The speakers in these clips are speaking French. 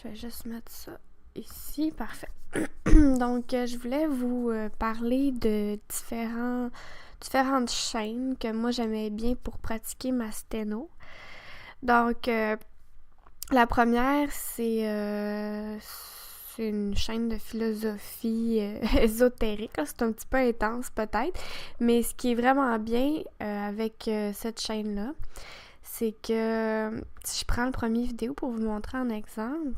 Je vais juste mettre ça ici. Parfait. Donc, je voulais vous parler de différentes chaînes que moi j'aimais bien pour pratiquer ma sténo. Donc, la première, c'est une chaîne de philosophie ésotérique. Là. C'est un petit peu intense peut-être, mais ce qui est vraiment bien avec cette chaîne-là, c'est que si je prends le premier vidéo pour vous montrer un exemple,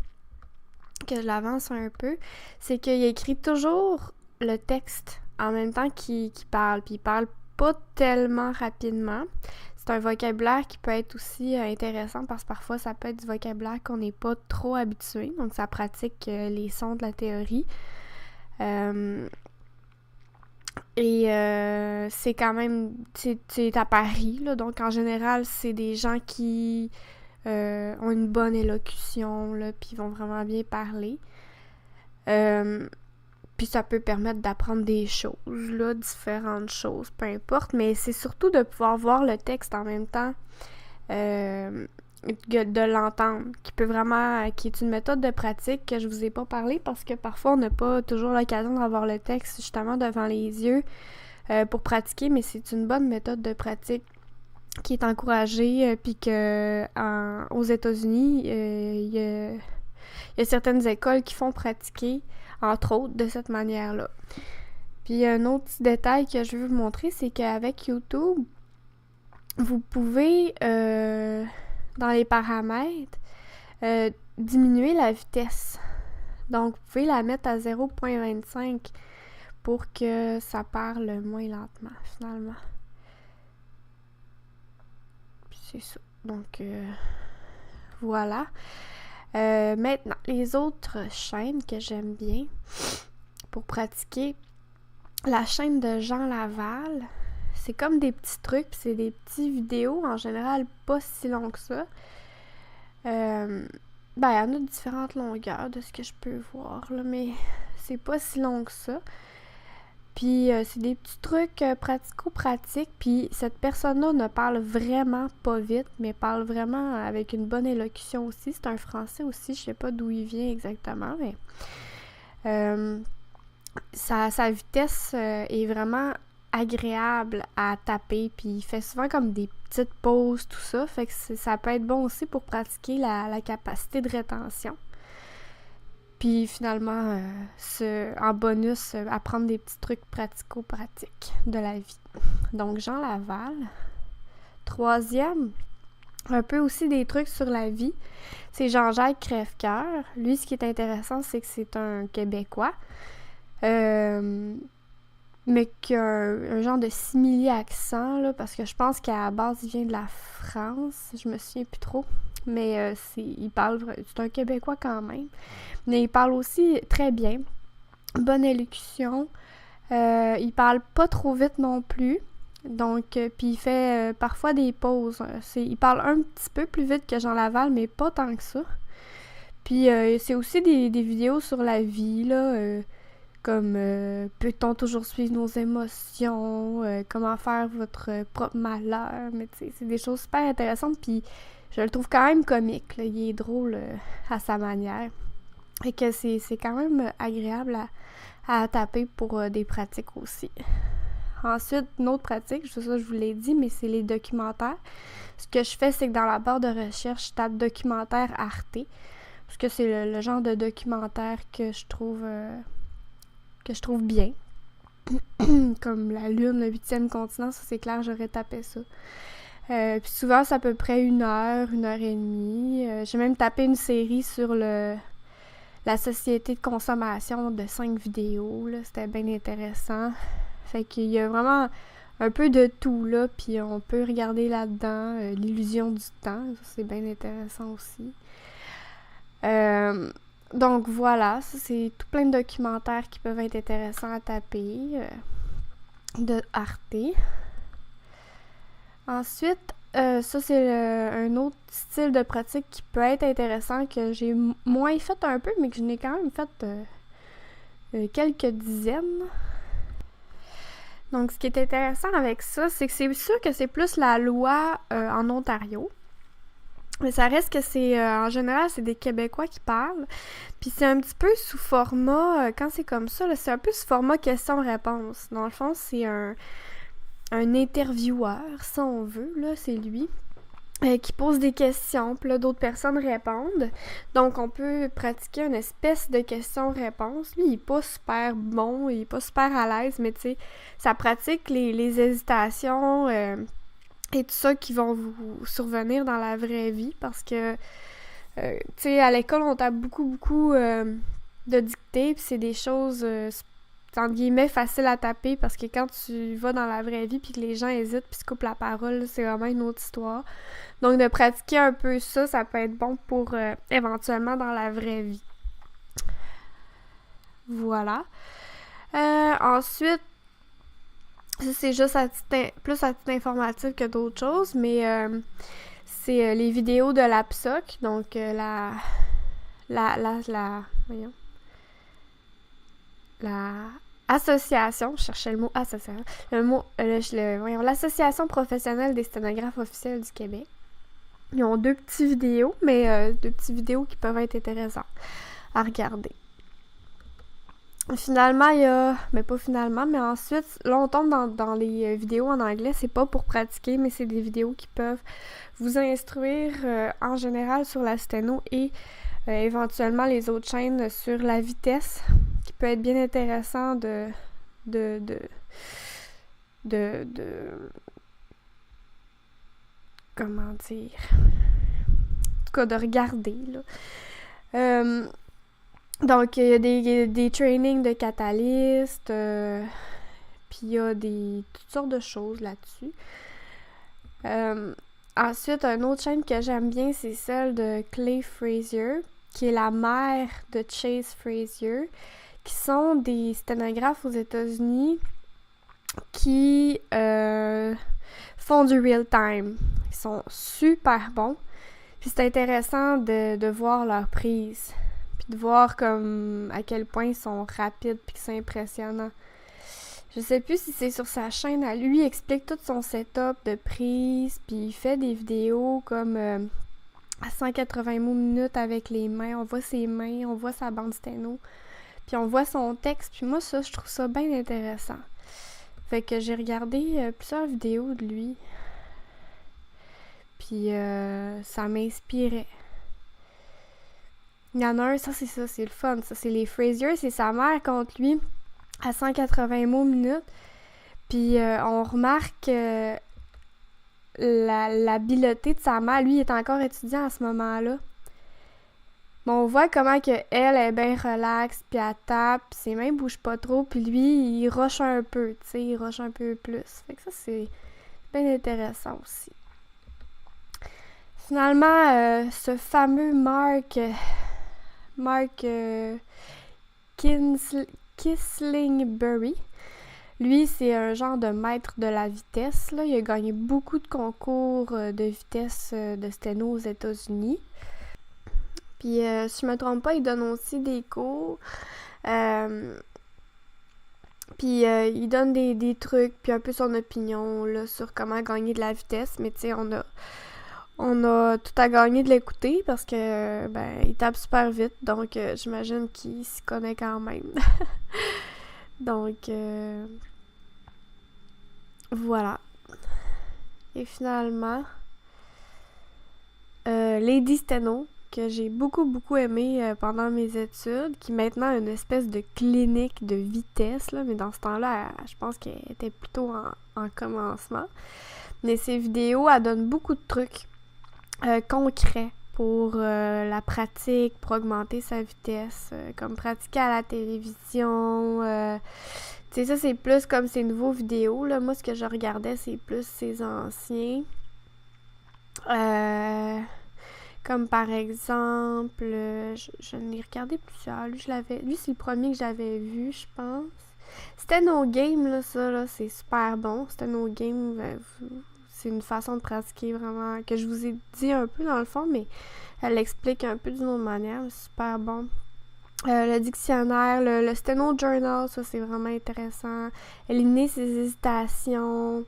que je l'avance un peu, c'est qu'il écrit toujours le texte en même temps qu'il parle, puis il parle pas tellement rapidement. C'est un vocabulaire qui peut être aussi intéressant parce que parfois ça peut être du vocabulaire qu'on n'est pas trop habitué, donc ça pratique les sons de la théorie. C'est quand même, c'est à Paris, là, donc en général, c'est des gens qui ont une bonne élocution, là, puis vont vraiment bien parler. Puis ça peut permettre d'apprendre des choses, là, différentes choses, peu importe, mais c'est surtout de pouvoir voir le texte en même temps, de l'entendre, qui est une méthode de pratique que je vous ai pas parlé parce que parfois on n'a pas toujours l'occasion d'avoir le texte justement devant les yeux pour pratiquer, mais c'est une bonne méthode de pratique qui est encouragée, puis que aux États-Unis, il y a certaines écoles qui font pratiquer, entre autres, de cette manière-là. Puis un autre petit détail que je veux vous montrer, c'est qu'avec YouTube, vous pouvez, dans les paramètres, diminuer la vitesse. Donc, vous pouvez la mettre à 0.25 pour que ça parle moins lentement, finalement. Puis c'est ça. Donc, voilà. Maintenant, les autres chaînes que j'aime bien pour pratiquer, la chaîne de Jean Laval, c'est comme des petits trucs, puis c'est des petits vidéos, en général pas si longs que ça. Il y en a de différentes longueurs de ce que je peux voir, là, mais c'est pas si long que ça. Puis c'est des petits trucs pratico-pratiques, puis cette personne-là ne parle vraiment pas vite, mais parle vraiment avec une bonne élocution aussi. C'est un français aussi, je sais pas d'où il vient exactement, mais sa vitesse est vraiment agréable à taper, puis il fait souvent comme des petites pauses, tout ça, fait que ça peut être bon aussi pour pratiquer la capacité de rétention. Puis finalement, en bonus, apprendre des petits trucs pratico-pratiques de la vie. Donc, Jean Laval. Troisième, un peu aussi des trucs sur la vie, c'est Jean-Jacques Crèvecoeur. Lui, ce qui est intéressant, c'est que c'est un Québécois, mais qui a un genre de simili-accent, là, parce que je pense qu'à la base, il vient de la France. Je me souviens plus trop. Mais c'est un Québécois quand même. Mais il parle aussi très bien. Bonne élocution. Il parle pas trop vite non plus. Donc, puis il fait parfois des pauses. Il parle un petit peu plus vite que Jean Laval, mais pas tant que ça. Puis c'est aussi des vidéos sur la vie, là. Comme peut-on toujours suivre nos émotions, comment faire votre propre malheur. Mais tu sais, c'est des choses super intéressantes. Puis je le trouve quand même comique, là. Il est drôle à sa manière. Et que c'est quand même agréable à taper pour des pratiques aussi. Ensuite, une autre pratique, ça je vous l'ai dit, mais c'est les documentaires. Ce que je fais, c'est que dans la barre de recherche, je tape documentaire Arte. Parce que c'est le genre de documentaire que je trouve bien. Comme la Lune, le 8e continent, ça c'est clair, j'aurais tapé ça. Puis souvent, c'est à peu près 1 heure, 1 heure et demie. J'ai même tapé une série sur la société de consommation de 5 vidéos. Là. C'était bien intéressant. Fait qu'il y a vraiment un peu de tout, là. Puis on peut regarder là-dedans l'illusion du temps. Ça, c'est bien intéressant aussi. Donc voilà, ça, c'est tout plein de documentaires qui peuvent être intéressants à taper de Arte. Ensuite, ça c'est un autre style de pratique qui peut être intéressant, que j'ai moins fait un peu, mais que je n'ai quand même fait quelques dizaines. Donc ce qui est intéressant avec ça, c'est que c'est sûr que c'est plus la loi en Ontario. Mais ça reste que c'est, en général, c'est des Québécois qui parlent. Puis c'est un petit peu sous format, quand c'est comme ça, là, c'est un peu sous format question-réponse. Dans le fond, c'est un intervieweur, si on veut, là, c'est lui, qui pose des questions, puis là, d'autres personnes répondent. Donc, on peut pratiquer une espèce de question-réponse. Lui, il est pas super bon, il est pas super à l'aise, mais tu sais, ça pratique les hésitations et tout ça qui vont vous survenir dans la vraie vie, parce que, tu sais, à l'école, on tape beaucoup de dictées, puis c'est des choses entre guillemets facile à taper, parce que quand tu vas dans la vraie vie puis que les gens hésitent puis se coupent la parole, là, c'est vraiment une autre histoire. Donc de pratiquer un peu ça, ça peut être bon pour éventuellement dans la vraie vie. Voilà. Ensuite, ça c'est juste plus à titre informatif que d'autres choses, mais c'est les vidéos de l'APSOC, donc voyons, la association, je cherchais le mot association, voyons, l'Association professionnelle des sténographes officiels du Québec. Ils ont deux petites vidéos, mais deux petites vidéos qui peuvent être intéressantes à regarder. Finalement, il y a... Mais pas finalement, mais ensuite, là, on tombe dans les vidéos en anglais. C'est pas pour pratiquer, mais c'est des vidéos qui peuvent vous instruire en général sur la sténo et éventuellement les autres chaînes sur la vitesse, qui peut être bien intéressant comment dire, en tout cas de regarder, là. Donc, il y a des trainings de catalystes, puis il y a toutes sortes de choses là-dessus. Ensuite, une autre chaîne que j'aime bien, c'est celle de Clay Frazier, qui est la mère de Chase Frazier, qui sont des sténographes aux États-Unis qui font du real-time. Ils sont super bons. Puis c'est intéressant de voir leur prise. Puis de voir comme à quel point ils sont rapides puis que c'est impressionnant. Je sais plus si c'est sur sa chaîne à lui, il explique tout son setup de prise, puis il fait des vidéos comme à 180 mots minutes avec les mains. On voit ses mains, on voit sa bande sténo, puis on voit son texte. Puis moi, ça, je trouve ça bien intéressant. Fait que j'ai regardé plusieurs vidéos de lui. Puis ça m'inspirait. Il y en a un, ça c'est le fun. Ça, c'est les Frazier, c'est sa mère contre lui à 180 mots minute. Puis on remarque l'habileté de sa mère. Lui, il est encore étudiant à ce moment-là. Bon, on voit comment que elle est bien relaxe, puis elle tape, puis ses mains bougent pas trop, puis lui, il rush un peu, tu sais, il rush un peu plus. Fait que ça, c'est bien intéressant aussi. Finalement, ce fameux Mark Kislingbury, lui, c'est un genre de maître de la vitesse, là. Il a gagné beaucoup de concours de vitesse de sténo aux États-Unis. Puis, si je me trompe pas, il donne aussi des cours. Puis, il donne des trucs, puis un peu son opinion là, sur comment gagner de la vitesse. Mais tu sais, on a tout à gagner de l'écouter parce que, il tape super vite. Donc, j'imagine qu'il s'y connaît quand même. Donc, voilà. Et finalement, Lady Steno, que j'ai beaucoup aimé pendant mes études, qui maintenant a une espèce de clinique de vitesse, là, mais dans ce temps-là, je pense qu'elle était plutôt en commencement. Mais ses vidéos, elle donne beaucoup de trucs concrets pour la pratique, pour augmenter sa vitesse, comme pratiquer à la télévision. Tu sais, ça, c'est plus comme ses nouveaux vidéos, là. Moi, ce que je regardais, c'est plus ses anciens. Comme par exemple, je l'ai regardé plusieurs. Lui, c'est le premier que j'avais vu, je pense. C'était No Game, là, ça, là, c'est super bon. C'était No Game, c'est une façon de pratiquer vraiment, que je vous ai dit un peu dans le fond, mais elle l'explique un peu d'une autre manière, c'est super bon. Le dictionnaire, le Steno Journal, ça, c'est vraiment intéressant. Éliminer ses hésitations.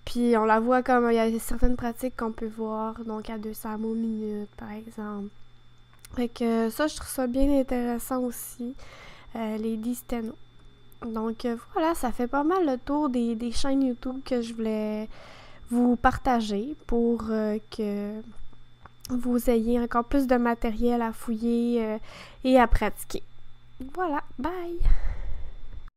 Puis Puis on la voit comme il y a certaines pratiques qu'on peut voir, donc à 200 mots minute par exemple. Fait que ça, je trouve ça bien intéressant aussi, Lady Steno. Donc voilà, ça fait pas mal le tour des chaînes YouTube que je voulais vous partager pour que vous ayez encore plus de matériel à fouiller et à pratiquer. Voilà, bye!